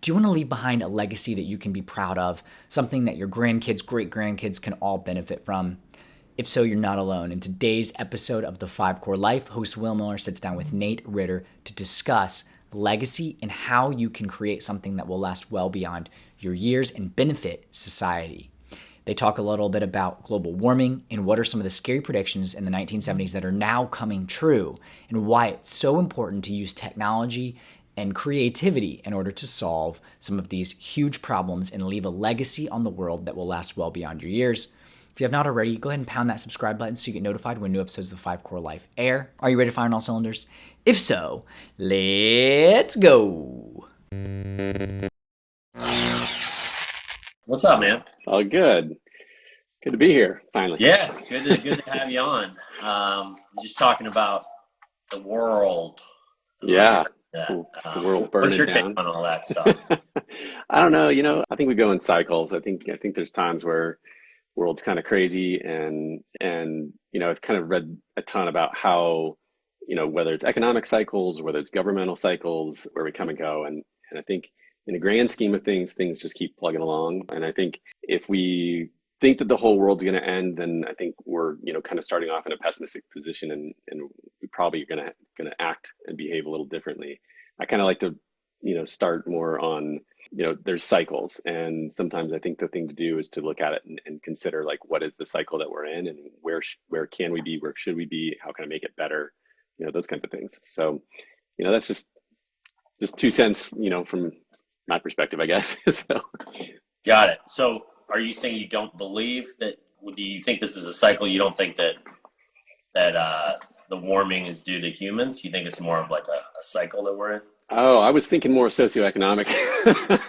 Do you want to leave behind a legacy that you can be proud of, something that your grandkids, great grandkids can all benefit from? If so, you're not alone. In today's episode of The Five Core Life, host Will Miller sits down with Nate Ritter to discuss legacy and how you can create something that will last well beyond your years and benefit society. They talk a little bit about global warming and what are some of the scary predictions in the 1970s that are now coming true, and why it's so important to use technology and creativity in order to solve some of these huge problems and leave a legacy on the world that will last well beyond your years. If you have not already, go ahead and pound that subscribe button so you get notified when new episodes of The Five Core Life air. Are you ready to fire on all cylinders? If so, let's go. What's up, man? All good. Good to be here, finally. Yeah, good to have you on. Just talking about the world. Yeah, The world burning what's your down. take on all that stuff? I don't know, I think we go in cycles. I think there's times where world's kind of crazy and I've kind of read a ton about how, whether it's economic cycles or whether it's governmental cycles, where we come and go. And I think in the grand scheme of things just keep plugging along. And I think if we think that the whole world's going to end, then I think we're, kind of starting off in a pessimistic position, and we probably are going to act and behave a little differently. I kind of like to, start more on, there's cycles, and sometimes I think the thing to do is to look at it and consider, like, what is the cycle that we're in, and where can we be, where should we be, how can I make it better, those kinds of things. So, that's just 2 cents, from my perspective, I guess. So, Got it. So, are you saying you don't believe that? Do you think this is a cycle? You don't think that the warming is due to humans? You think it's more of like a cycle that we're in? oh, I was thinking more socioeconomic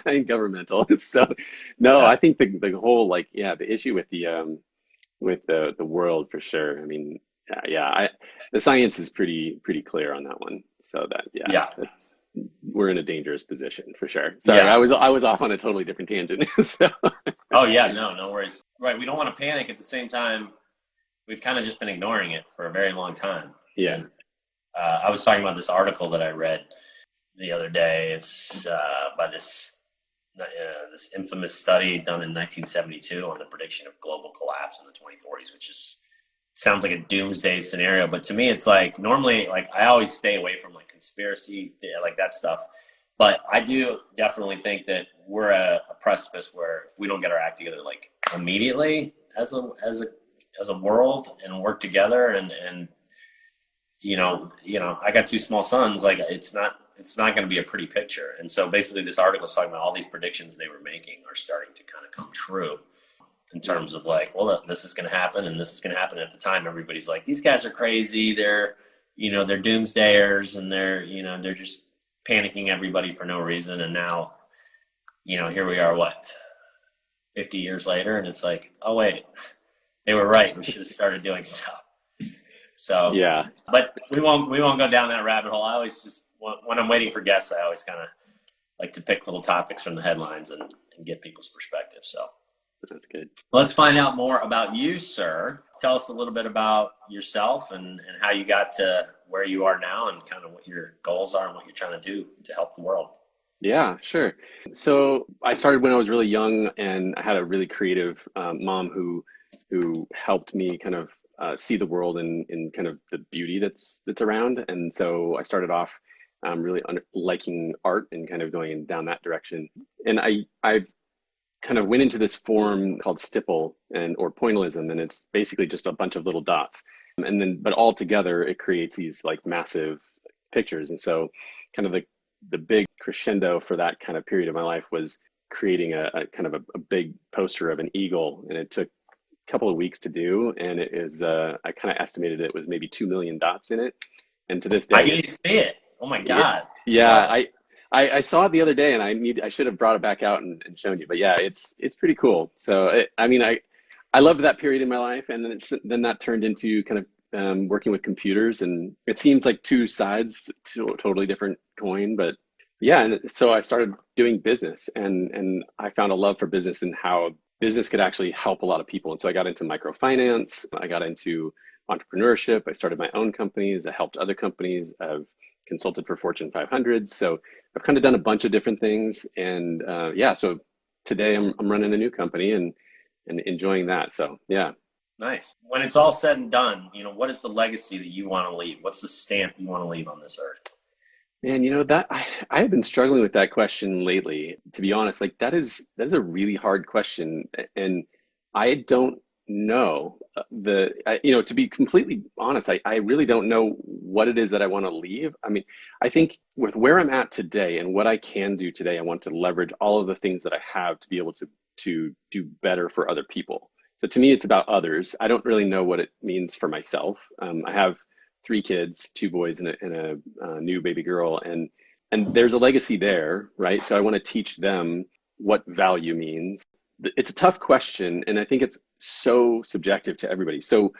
and governmental. So, no, Yeah. I think the whole, like, the issue with the world, for sure. I mean, the science is pretty clear on that one. So that, Yeah. we're in a dangerous position for sure. Sorry, Yeah. I was off on a totally different tangent. So, Oh yeah. No worries. Right. We don't want to panic. At the same time, we've kind of just been ignoring it for a very long time. yeah, And, I was talking about this article that I read the other day. It's by this infamous study done in 1972 on the prediction of global collapse in the 2040s, which sounds like a doomsday scenario. But to me, it's like, normally, like, I always stay away from like conspiracy, like that stuff. But I do definitely think that we're at a precipice where if we don't get our act together, like, immediately as a world, and work together, and I got 2 small sons, like, it's not going to be a pretty picture. And so basically this article is talking about all these predictions they were making are starting to kind of come true, in terms of like, well, this is going to happen and this is going to happen. At the time, everybody's like, these guys are crazy. They're doomsdayers, and they're just panicking everybody for no reason. And now, here we are, 50 years later, and it's like, oh wait, they were right. We should have started doing stuff. So, yeah. but we won't go down that rabbit hole. I always just, when I'm waiting for guests, I always kind of like to pick little topics from the headlines and get people's perspective. So That's good. let's find out more about you, sir. Tell us a little bit about yourself and how you got to where you are now, and kind of what your goals are and what you're trying to do to help the world. Yeah, sure. So I started when I was really young, and I had a really creative mom who helped me kind of see the world in kind of the beauty that's around. And so I started off really liking art and kind of going down that direction. And I kind of went into this form called stipple or pointillism, and it's basically just a bunch of little dots. And then, but all together, it creates these like massive pictures. And so kind of the big crescendo for that kind of period of my life was creating a kind of a big poster of an eagle. And it took a couple of weeks to do. And it is, I kind of estimated it was maybe 2 million dots in it. And to this day, I need to see it. Oh my God. Yeah, Wow. I saw it the other day, and I should have brought it back out and shown you. But yeah, it's pretty cool. So I loved that period in my life, and then that turned into kind of working with computers, and it seems like 2 sides to a totally different coin. But yeah, and so I started doing business, and I found a love for business and how business could actually help a lot of people. And so I got into microfinance, I got into entrepreneurship. I started my own companies. I helped other companies. I've consulted for Fortune 500s. So I've kind of done a bunch of different things. And so today I'm running a new company and enjoying that. So yeah. Nice. When it's all said and done, what is the legacy that you want to leave? What's the stamp you want to leave on this earth? Man, that I have been struggling with that question lately, to be honest. Like that is a really hard question. And I don't know to be completely honest, I really don't know what it is that I want to leave. I mean, I think with where I'm at today and what I can do today, I want to leverage all of the things that I have to be able to do better for other people. So to me, it's about others. I don't really know what it means for myself. I have 3 kids, 2 boys and a new baby girl, and there's a legacy there, right? So I want to teach them what value means. It's a tough question, and I think it's so subjective to everybody. So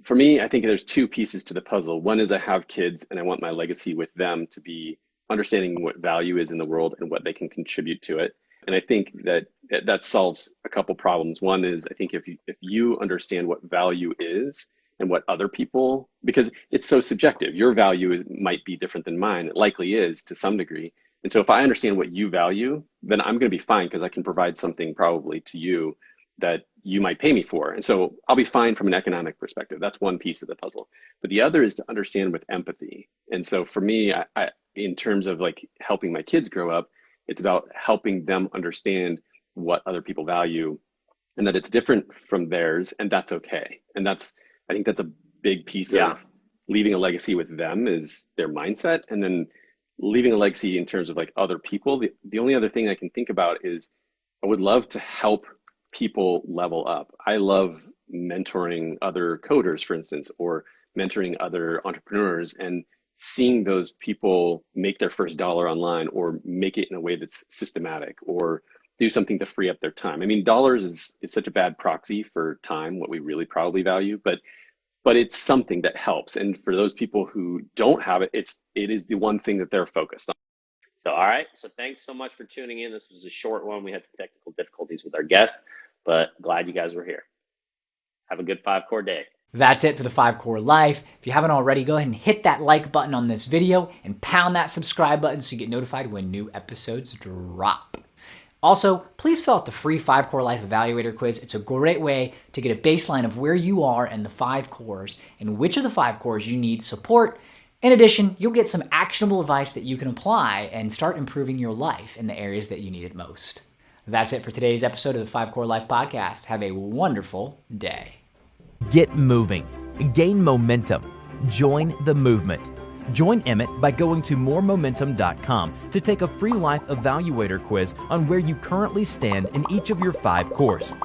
for me, I think there's 2 pieces to the puzzle. One is I have kids, and I want my legacy with them to be understanding what value is in the world and what they can contribute to it. And I think that solves a couple problems. One is I think if you understand what value is and what other people, because it's so subjective, your value might be different than mine. It likely is to some degree. And so if I understand what you value, then I'm going to be fine because I can provide something probably to you that you might pay me for. And so I'll be fine from an economic perspective. That's one piece of the puzzle. But the other is to understand with empathy. And so for me, I in terms of like helping my kids grow up, it's about helping them understand what other people value and that it's different from theirs, and that's okay. And I think that's a big piece of leaving a legacy with them is their mindset. And then leaving a legacy in terms of like other people. The only other thing I can think about is I would love to help people level up. I love mentoring other coders, for instance, or mentoring other entrepreneurs and seeing those people make their first dollar online or make it in a way that's systematic or do something to free up their time. I mean, dollars is such a bad proxy for time, what we really probably value, but it's something that helps. And for those people who don't have it, it is the one thing that they're focused on. So, all right. So thanks so much for tuning in. This was a short one. We had some technical difficulties with our guest, but glad you guys were here. Have a good 5-core day. That's it for the 5-Core Life. If you haven't already, go ahead and hit that like button on this video and pound that subscribe button so you get notified when new episodes drop. Also, please fill out the free 5-Core Life Evaluator quiz. It's a great way to get a baseline of where you are in the 5 cores and which of the 5 cores you need support. In addition, you'll get some actionable advice that you can apply and start improving your life in the areas that you need it most. That's it for today's episode of the 5-Core Life Podcast. Have a wonderful day. Get moving. Gain momentum. Join the movement. Join Emmett by going to moremomentum.com to take a free life evaluator quiz on where you currently stand in each of your 5 cores.